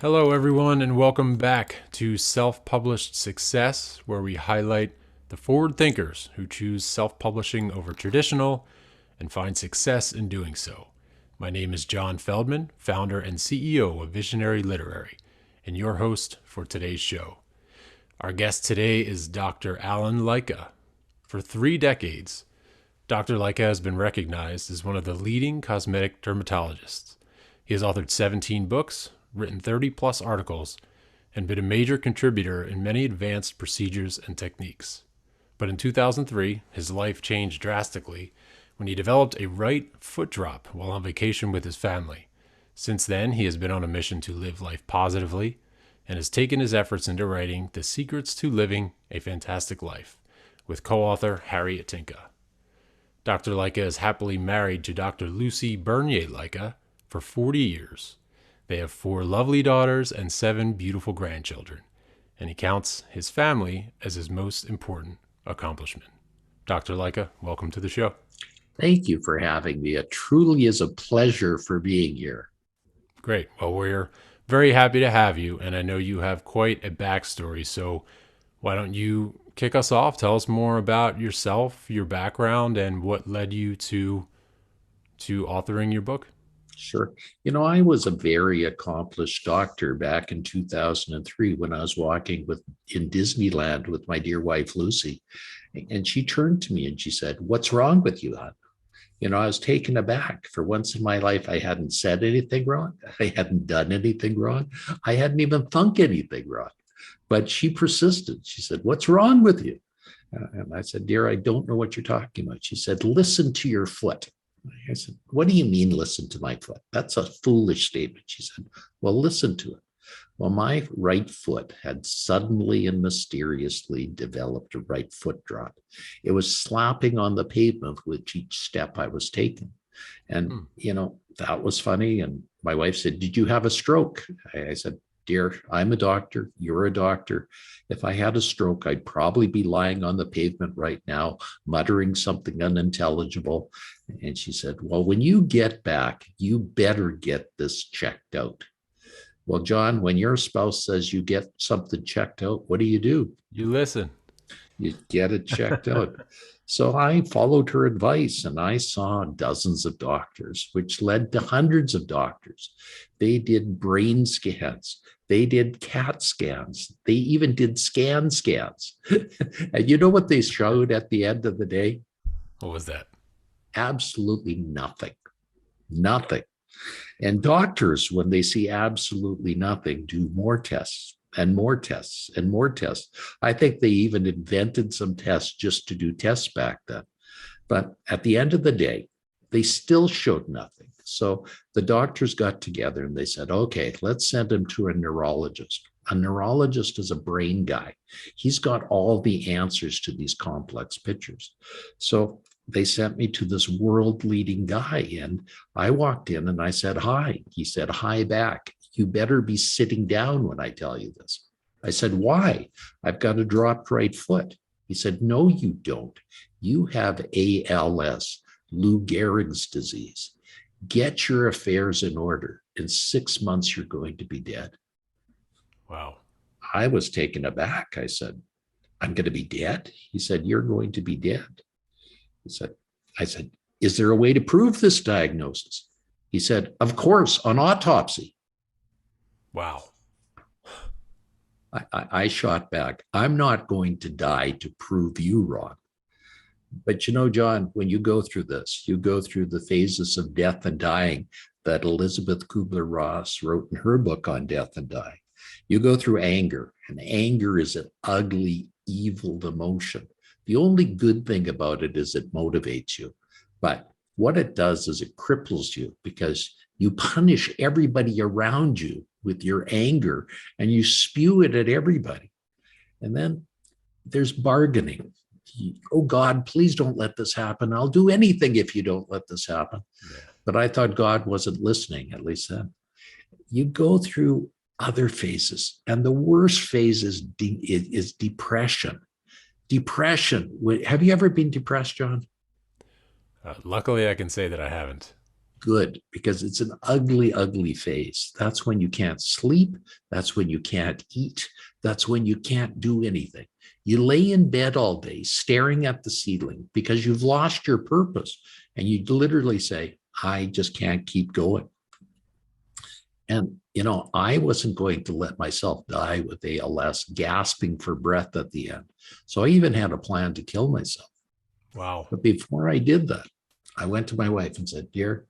Hello, everyone, and welcome back to Self-Published Success, where we highlight the forward thinkers who choose self-publishing over traditional and find success in doing so. My name is John Feldman, founder and CEO of Visionary Literary, and your host for today's show. Our guest today is Dr. Alan Lycka. For 3 decades, Dr. Lycka has been recognized as one of the leading cosmetic dermatologists. He has authored 17 books, written 30 plus articles, and been a major contributor in many advanced procedures and techniques. But in 2003, his life changed drastically when he developed a right foot drop while on vacation with his family. Since then, he has been on a mission to live life positively and has taken his efforts into writing The Secrets to Living a Fantastic Life with co-author Harriet Tinka. Dr. Lycka is happily married to Dr. Lucy Bernier Lycka for 40 years. They have 4 lovely daughters and 7 beautiful grandchildren, and he counts his family as his most important accomplishment. Dr. Lycka, welcome to the show. Thank you for having me. It truly is a pleasure for being here. Great. Well, we're very happy to have you, and I know you have quite a backstory, so why don't you kick us off? Tell us more about yourself, your background, and what led you to authoring your book. Sure. I was a very accomplished doctor back in 2003 when I was walking in Disneyland with my dear wife, Lucy. And she turned to me and she said, "What's wrong with you, hon?" I was taken aback. For once in my life, I hadn't said anything wrong. I hadn't done anything wrong. I hadn't even thunk anything wrong. But she persisted. She said, "What's wrong with you?" And I said, "Dear, I don't know what you're talking about." She said, "Listen to your foot." I said, "What do you mean, listen to my foot? That's a foolish statement." She said, "Well, listen to it." Well, my right foot had suddenly and mysteriously developed a right foot drop. It was slapping on the pavement with each step I was taking. And, that was funny. And my wife said, "Did you have a stroke?" I said, "Dear, I'm a doctor. You're a doctor. If I had a stroke, I'd probably be lying on the pavement right now, muttering something unintelligible." And she said, "Well, when you get back, you better get this checked out." Well, John, when your spouse says you get something checked out, what do? You listen. You get it checked out. So I followed her advice and I saw dozens of doctors, which led to hundreds of doctors. They did brain scans. They did CAT scans. They even did scans. And you know what they showed at the end of the day? What was that? Absolutely nothing. Nothing. And doctors, when they see absolutely nothing, do more tests and more tests and more tests. I think they even invented some tests just to do tests back then. But at the end of the day, they still showed nothing. So the doctors got together and they said, "Okay, let's send him to a neurologist." A neurologist is a brain guy. He's got all the answers to these complex pictures. So they sent me to this world leading guy. And I walked in and I said, "Hi." He said, "Hi back. You better be sitting down when I tell you this." I said, "Why? I've got a dropped right foot." He said, "No, you don't. You have ALS, Lou Gehrig's disease. Get your affairs in order. In 6 months, you're going to be dead." Wow. I was taken aback. I said, "I'm going to be dead?" He said, "You're going to be dead." I said, "Is there a way to prove this diagnosis?" He said, "Of course, on autopsy." Wow. I shot back, "I'm not going to die to prove you wrong." But John, when you go through this, you go through the phases of death and dying that Elizabeth Kubler-Ross wrote in her book on death and dying. You go through anger, and anger is an ugly, evil emotion. The only good thing about it is it motivates you. But what it does is it cripples you because you punish everybody around you with your anger and you spew it at everybody. And then there's bargaining. "Oh God, please don't let this happen. I'll do anything if you don't let this happen." Yeah. But I thought God wasn't listening, at least then. You go through other phases, and the worst phase is depression. Depression. Have you ever been depressed, John? Luckily, I can say that I haven't. Good, because it's an ugly, ugly phase. That's when you can't sleep. That's when you can't eat. That's when you can't do anything. You lay in bed all day staring at the ceiling because you've lost your purpose. And you literally say, I just can't keep going. And, I wasn't going to let myself die with ALS, gasping for breath at the end. So I even had a plan to kill myself. Wow. But before I did that, I went to my wife and said, Dear,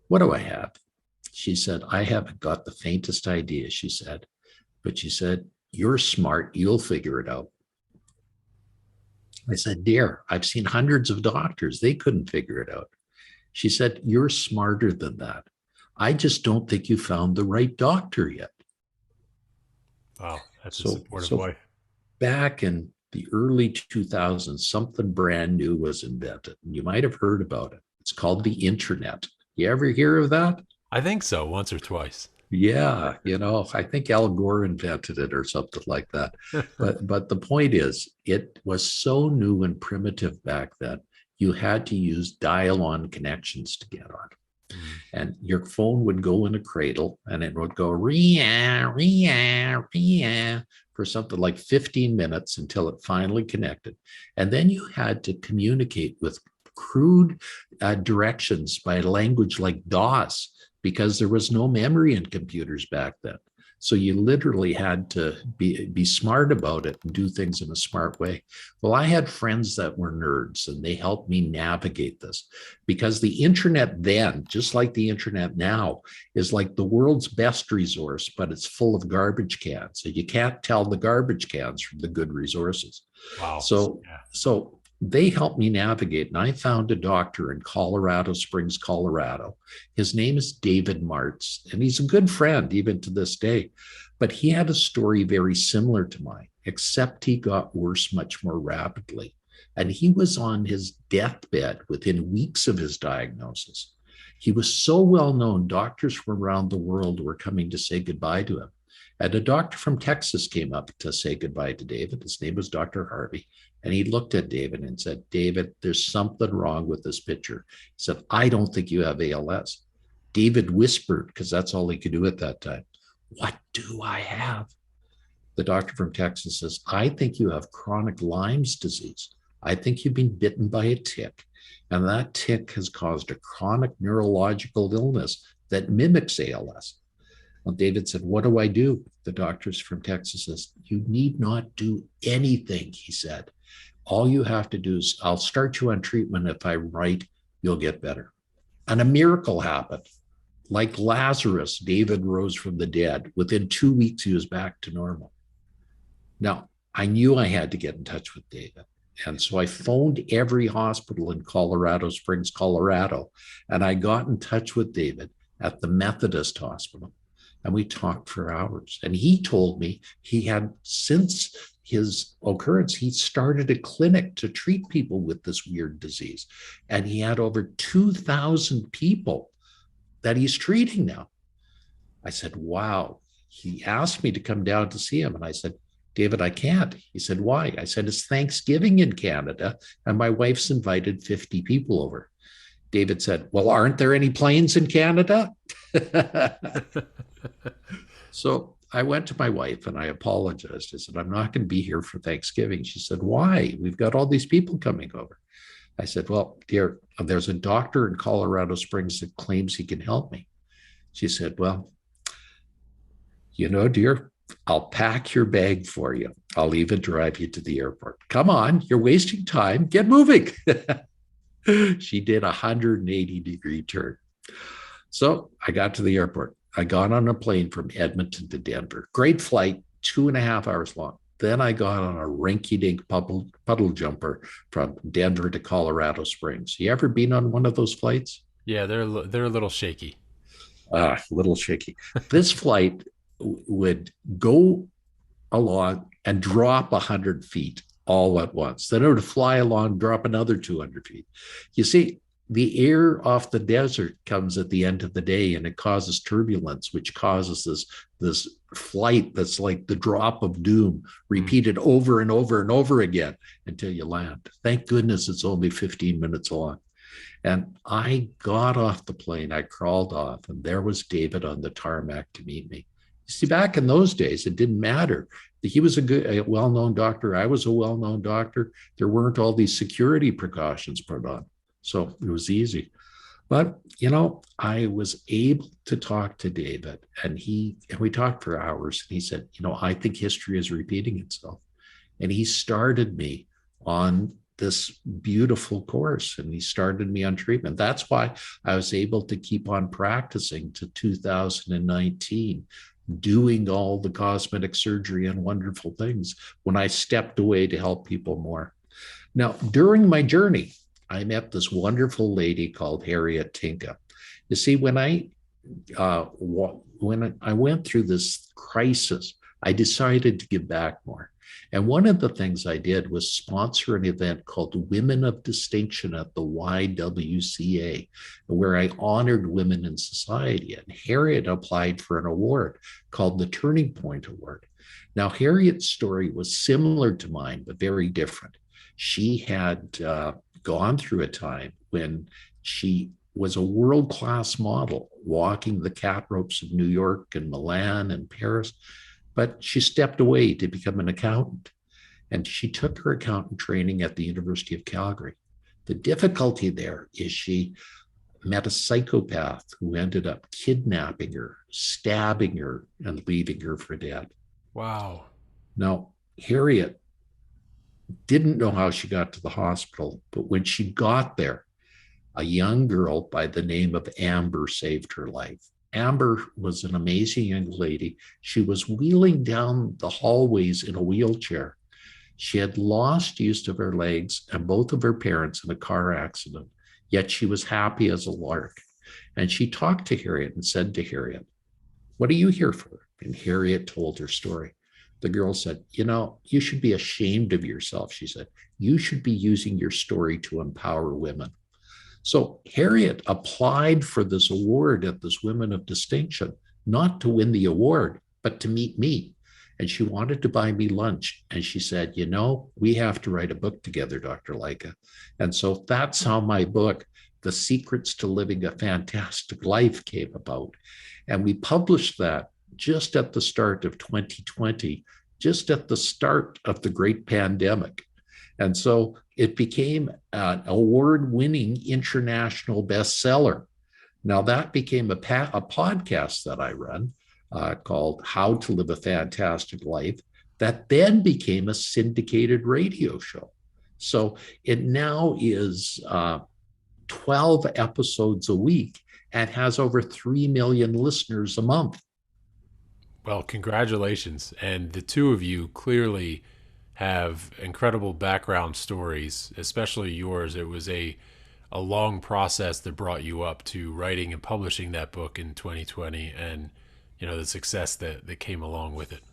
what do I have? She said, I haven't got the faintest idea, she said. But she said, you're smart. You'll figure it out. I said, Dear, I've seen hundreds of doctors. They couldn't figure it out. She said, you're smarter than that. I just don't think you found the right doctor yet. Wow. That's a So, supportive so wife. back in the early 2000s, something brand new was invented. You might have heard about it. It's called the internet. You ever hear of that? I think so, once or twice. Yeah, I think Al Gore invented it or something like that. But the point is, it was so new and primitive back then. You had to use dial-on connections to get on. And your phone would go in a cradle and it would go ria, ria, ria for something like 15 minutes until it finally connected. And then you had to communicate with crude directions by language like DOS because there was no memory in computers back then. So you literally had to be smart about it and do things in a smart way. Well, I had friends that were nerds and they helped me navigate this because the internet then, just like the internet now, is like the world's best resource, but it's full of garbage cans. So you can't tell the garbage cans from the good resources. Wow. So they helped me navigate. And I found a doctor in Colorado Springs, Colorado. His name is David Martz, and he's a good friend even to this day. But he had a story very similar to mine, except he got worse much more rapidly. And he was on his deathbed within weeks of his diagnosis. He was so well known, doctors from around the world were coming to say goodbye to him. And a doctor from Texas came up to say goodbye to David. His name was Dr. Harvey. And he looked at David and said, David, there's something wrong with this picture. He said, I don't think you have ALS. David whispered, because that's all he could do at that time. What do I have? The doctor from Texas says, I think you have chronic Lyme's disease. I think you've been bitten by a tick. And that tick has caused a chronic neurological illness that mimics ALS. Well, David said, what do I do? The doctors from Texas says, you need not do anything, he said. All you have to do is, I'll start you on treatment. If I'm right, you'll get better. And a miracle happened. Like Lazarus, David rose from the dead. Within 2 weeks, he was back to normal. Now, I knew I had to get in touch with David. And so I phoned every hospital in Colorado Springs, Colorado, and I got in touch with David at the Methodist Hospital. And we talked for hours. And he told me he had, since his occurrence, he started a clinic to treat people with this weird disease. And he had over 2,000 people that he's treating now. I said, wow. He asked me to come down to see him. And I said, David, I can't. He said, why? I said, it's Thanksgiving in Canada, and my wife's invited 50 people over. David said, well, aren't there any planes in Canada? So I went to my wife and I apologized. I said, I'm not going to be here for Thanksgiving. She said, why? We've got all these people coming over. I said, well, dear, there's a doctor in Colorado Springs that claims he can help me. She said, well, dear, I'll pack your bag for you. I'll even drive you to the airport. Come on, you're wasting time. Get moving. She did a 180-degree turn. So I got to the airport. I got on a plane from Edmonton to Denver. Great flight, 2.5 hours long. Then I got on a rinky-dink puddle jumper from Denver to Colorado Springs. You ever been on one of those flights? Yeah, they're a little shaky. A little shaky. This flight would go along and drop 100 feet all at once. Then it would fly along, drop another 200 feet. You see, the air off the desert comes at the end of the day and it causes turbulence, which causes this flight that's like the drop of doom, repeated over and over and over again until you land. Thank goodness it's only 15 minutes long. And I got off the plane, I crawled off, and there was David on the tarmac to meet me. You see, back in those days, it didn't matter. He was a well-known doctor. I was a well-known doctor. There weren't all these security precautions put on. So it was easy. But I was able to talk to David, and we talked for hours. And he said, I think history is repeating itself. And he started me on this beautiful course, and he started me on treatment. That's why I was able to keep on practicing to 2019, doing all the cosmetic surgery and wonderful things when I stepped away to help people more. Now, during my journey, I met this wonderful lady called Harriet Tinka. You see, when I went through this crisis, I decided to give back more. And one of the things I did was sponsor an event called Women of Distinction at the YWCA, where I honored women in society. And Harriet applied for an award called the Turning Point Award. Now, Harriet's story was similar to mine, but very different. She had gone through a time when she was a world-class model, walking the cat ropes of New York and Milan and Paris, but she stepped away to become an accountant. And she took her accountant training at the University of Calgary. The difficulty there is she met a psychopath who ended up kidnapping her, stabbing her, and leaving her for dead. Wow. Now, Harriet didn't know how she got to the hospital, but when she got there, a young girl by the name of Amber saved her life. Amber was an amazing young lady. She was wheeling down the hallways in a wheelchair. She had lost use of her legs and both of her parents in a car accident, yet she was happy as a lark. And she talked to Harriet and said to Harriet, "What are you here for?" And Harriet told her story. The girl said, "You should be ashamed of yourself," she said. "You should be using your story to empower women." So Harriet applied for this award at this Women of Distinction, not to win the award, but to meet me. And she wanted to buy me lunch. And she said, "We have to write a book together, Dr. Lycka." And so that's how my book, The Secrets to Living a Fantastic Life, came about. And we published that just at the start of 2020, just at the start of the great pandemic. And so it became an award-winning international bestseller. Now that became a podcast that I run called How to Live a Fantastic Life, that then became a syndicated radio show. So it now is 12 episodes a week and has over 3 million listeners a month. Well, congratulations. And the two of you clearly have incredible background stories, especially yours. It was a long process that brought you up to writing and publishing that book in 2020, and the success that came along with it.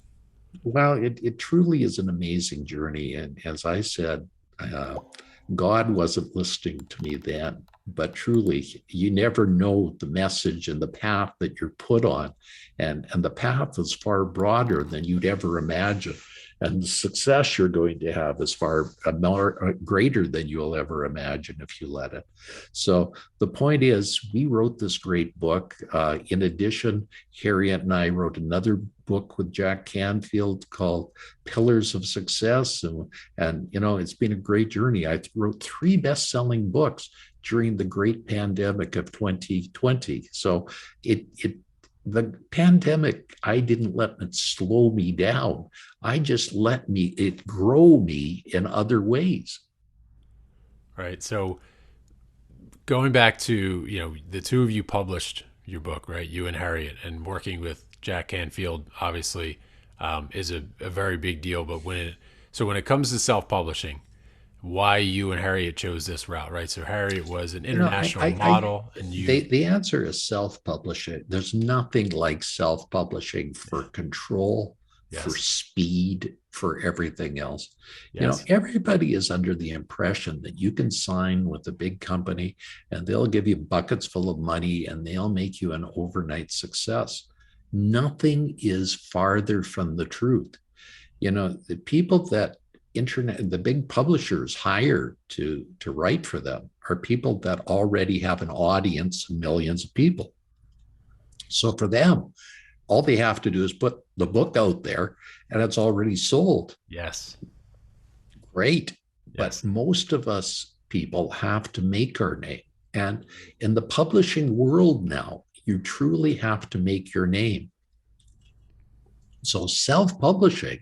Well, it truly is an amazing journey. And as I said, God wasn't listening to me then, but truly, you never know the message and the path that you're put on. And the path is far broader than you'd ever imagine. And the success you're going to have is far more greater than you'll ever imagine if you let it. So the point is, we wrote this great book. In addition, Harriet and I wrote another book with Jack Canfield called Pillars of Success. And it's been a great journey. I wrote 3 best-selling books during the great pandemic of 2020. So the pandemic, I didn't let it slow me down. I just let it grow me in other ways. Right. So going back to, the two of you published your book, right? You and Harriet, and working with Jack Canfield, obviously, is a very big deal. But when it comes to self-publishing, why you and Harriet chose this route, right? So Harriet was an international model, and the answer is self-publishing. There's nothing like self-publishing for control, yes, for speed, for everything else. Yes. Everybody is under the impression that you can sign with a big company and they'll give you buckets full of money and they'll make you an overnight success. Nothing is farther from the truth. The people that the big publishers hire to write for them are people that already have an audience of millions of people. So for them, all they have to do is put the book out there and it's already sold. Yes. Great. But Yes. most of us people have to make our name. And in the publishing world now, you truly have to make your name. So self publishing,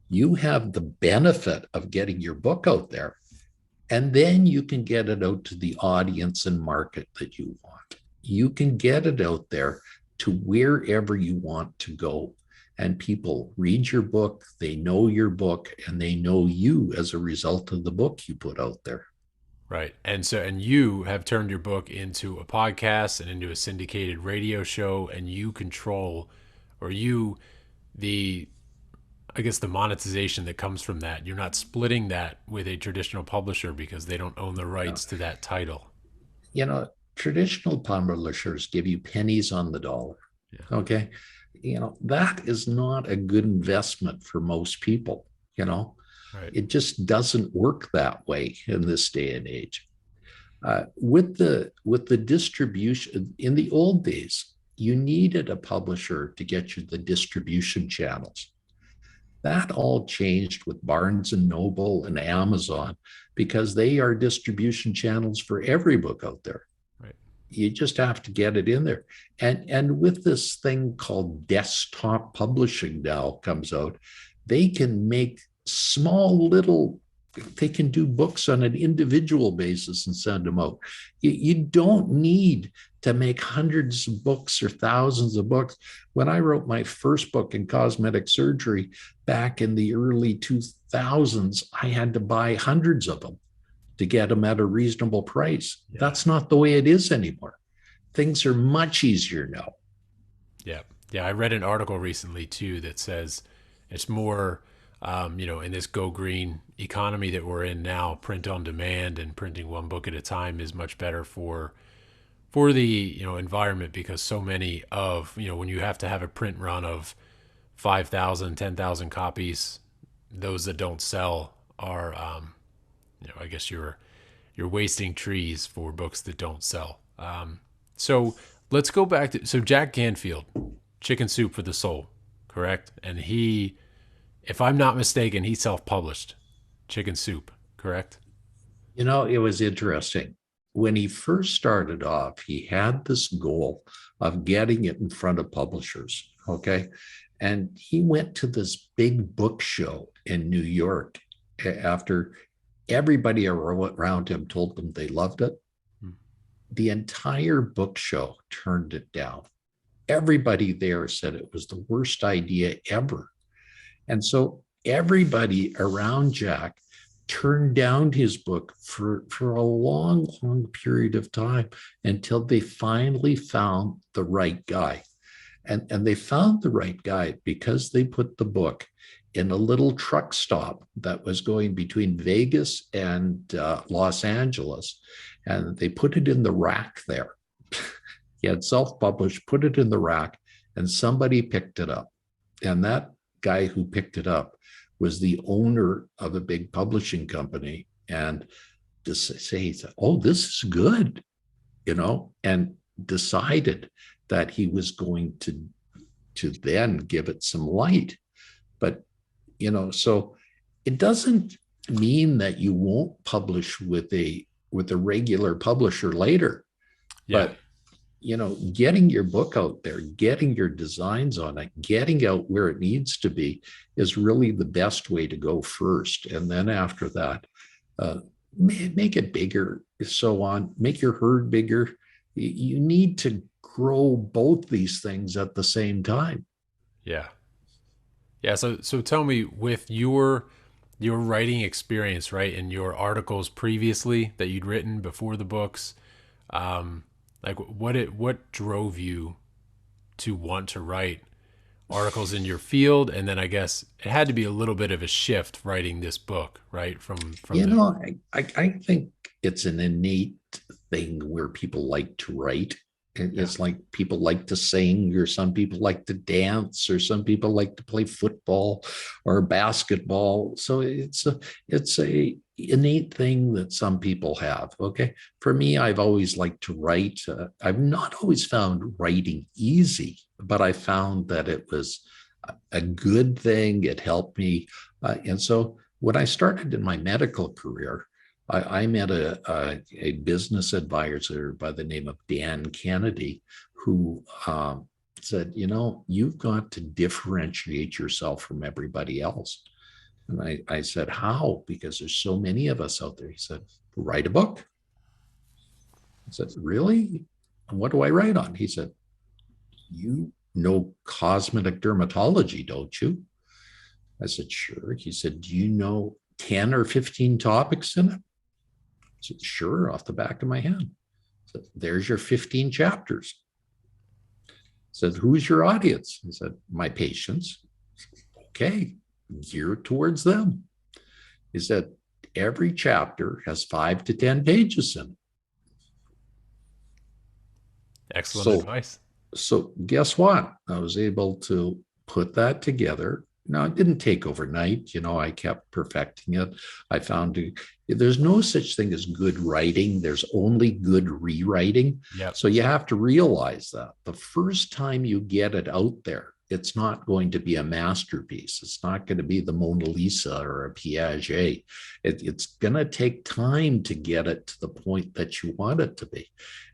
you have the benefit of getting your book out there, and then you can get it out to the audience and market that you want. You can get it out there to wherever you want to go. And people read your book, they know your book, and they know you as a result of the book you put out there. Right. And you have turned your book into a podcast and into a syndicated radio show, and you control, or you, the, I guess the monetization that comes from that. You're not splitting that with a traditional publisher because they don't own the No. rights to that title. Traditional publishers give you pennies on the dollar. Yeah. Okay. That is not a good investment for most people. Right. It just doesn't work that way in this day and age. With the distribution in the old days, you needed a publisher to get you the distribution channels. That all changed with Barnes and Noble and Amazon because they are distribution channels for every book out there. Right. You just have to get it in there. And with this thing called desktop publishing now comes out, they can make they can do books on an individual basis and send them out. You don't need to make hundreds of books or thousands of books. When I wrote my first book in cosmetic surgery back in the early 2000s, I had to buy hundreds of them to get them at a reasonable price. Yeah. That's not the way it is anymore. Things are much easier now. Yeah. Yeah. I read an article recently too that says it's more, in this go green economy that we're in now, print on demand and printing one book at a time is much better for the, environment, because so many of, when you have to have a print run of 5,000, 10,000 copies, those that don't sell are, I guess you're wasting trees for books that don't sell. So let's go back to, so Jack Canfield, Chicken Soup for the Soul, correct? And he, if I'm not mistaken, he self-published Chicken Soup, correct? It was interesting. When he first started off, he had this goal of getting it in front of publishers. Okay. And he went to this big book show in New York after everybody around him told them they loved it. Hmm. The entire book show turned it down. Everybody there said it was the worst idea ever. And so everybody around Jack turned down his book for a long, long period of time until they finally found the right guy. And they found the right guy because they put the book in a little truck stop that was going between Vegas and Los Angeles. And they put it in the rack there. He had self-published, put it in the rack, and somebody picked it up. And that guy who picked it up was the owner of a big publishing company, and to say, oh, this is good, and decided that he was going to then give it some light. But, so it doesn't mean that you won't publish with a regular publisher later. Yeah. But getting your book out there, getting your designs on it, getting out where it needs to be is really the best way to go first. And then after that, make it bigger, so on, make your herd bigger. You need to grow both these things at the same time. Yeah. Yeah. So tell me, with your writing experience, right, and your articles previously that you'd written before the books, like what drove you to want to write articles in your field? And then I guess it had to be a little bit of a shift writing this book, right? I think it's an innate thing where people like to write. Yeah. It's like people like to sing, or some people like to dance, or some people like to play football or basketball. So it's a innate thing that some people have. Okay, for me, I've always liked to write. I've not always found writing easy, but I found that it was a good thing. It helped me, and so when I started in my medical career, I met a business advisor by the name of Dan Kennedy, who said, you've got to differentiate yourself from everybody else. And I said, how? Because there's so many of us out there. He said, write a book. I said, really? And what do I write on? He said, you know cosmetic dermatology, don't you? I said, sure. He said, do you know 10 or 15 topics in it? I said, sure, off the back of my head. So there's your 15 chapters. Said, who's your audience? He said, my patients. Okay, geared towards them. He said, every chapter has 5 to 10 pages in it. Excellent So, advice. so guess what? I was able to put that together. Now, it didn't take overnight. I kept perfecting it. I found there's no such thing as good writing. There's only good rewriting. Yep. So you have to realize that the first time you get it out there, it's not going to be a masterpiece. It's not going to be the Mona Lisa or a Piaget. It's going to take time to get it to the point that you want it to be.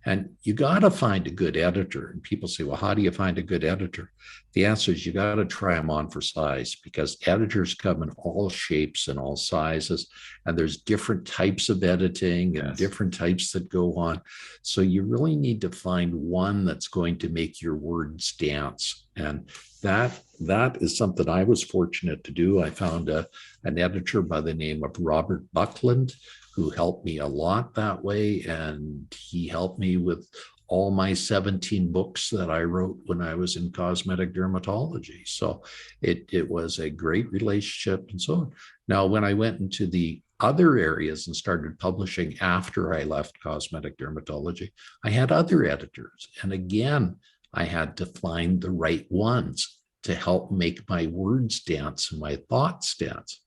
And you got to find a good editor. And people say, well, how do you find a good editor? The answer is you got to try them on for size, because editors come in all shapes and all sizes. And there's different types of editing and Yes. different types that go on. So you really need to find one that's going to make your words dance. And that is something I was fortunate to do. I found an editor by the name of Robert Buckland, who helped me a lot that way. And he helped me with all my 17 books that I wrote when I was in cosmetic dermatology. So it was a great relationship and so on. Now, when I went into the other areas and started publishing after I left cosmetic dermatology, I had other editors. And again, I had to find the right ones to help make my words dance and my thoughts dance.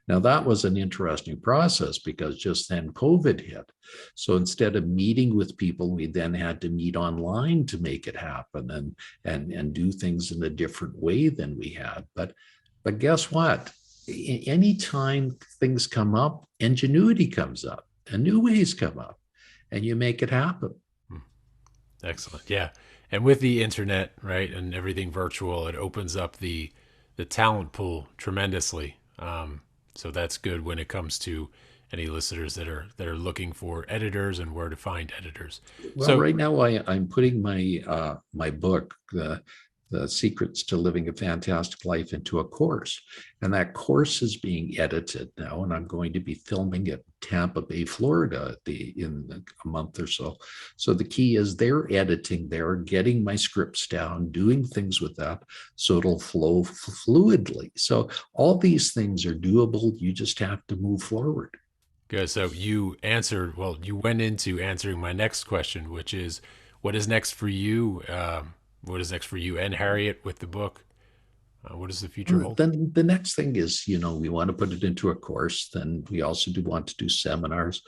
Now, that was an interesting process because just then COVID hit. So instead of meeting with people, we then had to meet online to make it happen and do things in a different way than we had. But guess what? Anytime things come up, ingenuity comes up and new ways come up, and you make it happen. Excellent. Yeah. And with the internet, right, and everything virtual, it opens up the talent pool tremendously. So that's good when it comes to any listeners that are looking for editors and where to find editors. Well, So right now I'm putting my book, the Secrets to Living a Fantastic Life, into a course, and that course is being edited now, and I'm going to be filming it in Tampa Bay, Florida, in a month or so. So the key is they're editing, they're getting my scripts down, doing things with that, so it'll flow fluidly. So all these things are doable. You just have to move forward. good. So you went into answering my next question, which is what is next for you? What is next for you and Harriet with the book? What does the future hold? Then the next thing is, we want to put it into a course. Then we also do want to do seminars.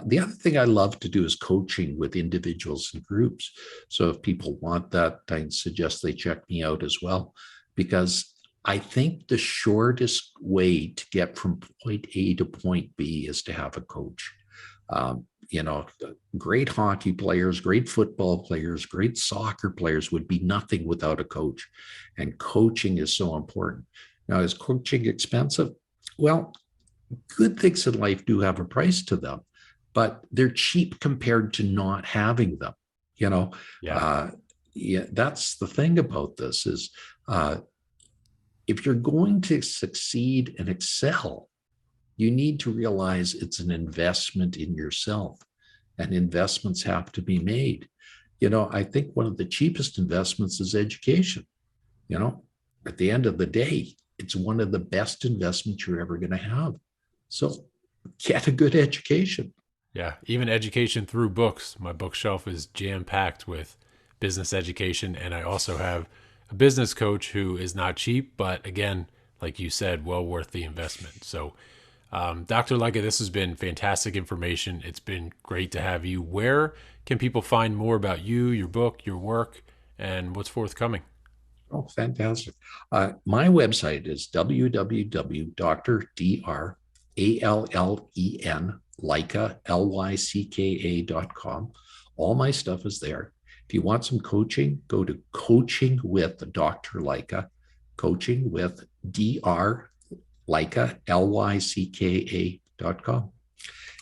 The other thing I love to do is coaching with individuals and groups. So if people want that, I suggest they check me out as well, because I think the shortest way to get from point A to point B is to have a coach. Um, Great hockey players, great football players, great soccer players would be nothing without a coach. And coaching is so important. Now, is coaching expensive? Well, good things in life do have a price to them, but they're cheap compared to not having them. You know, Yeah. uh, yeah, that's the thing about this is if you're going to succeed and excel, you need to realize it's an investment in yourself, and investments have to be made. I think one of the cheapest investments is education. you know at the end of the day, it's one of the best investments you're ever going to have. So get a good education. Yeah. Even education through books. My bookshelf is jam packed with business education. And I also have a business coach who is not cheap, but again, like you said, well worth the investment. So, Dr. Lycka, this has been fantastic information. It's been great to have you. Where can people find more about you, your book, your work, and what's forthcoming? Oh, fantastic. My website is www.drallen, Lycka, Lycka.com. All my stuff is there. If you want some coaching, go to Coaching with Dr. Lycka, Coaching with Dr. Lycka, Lycka.com.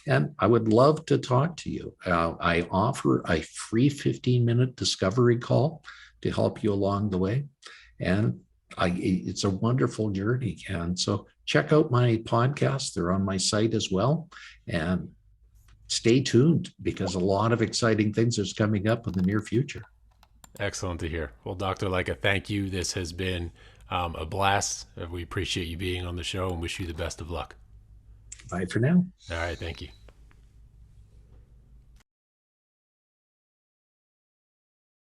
And I would love to talk to you. I offer a free 15-minute discovery call to help you along the way. And it's a wonderful journey. And so check out my podcasts. They're on my site as well. And stay tuned because a lot of exciting things is coming up in the near future. Excellent to hear. Well, Dr. Lycka, thank you. This has been a blast. We appreciate you being on the show and wish you the best of luck. Bye for now. All right. Thank you.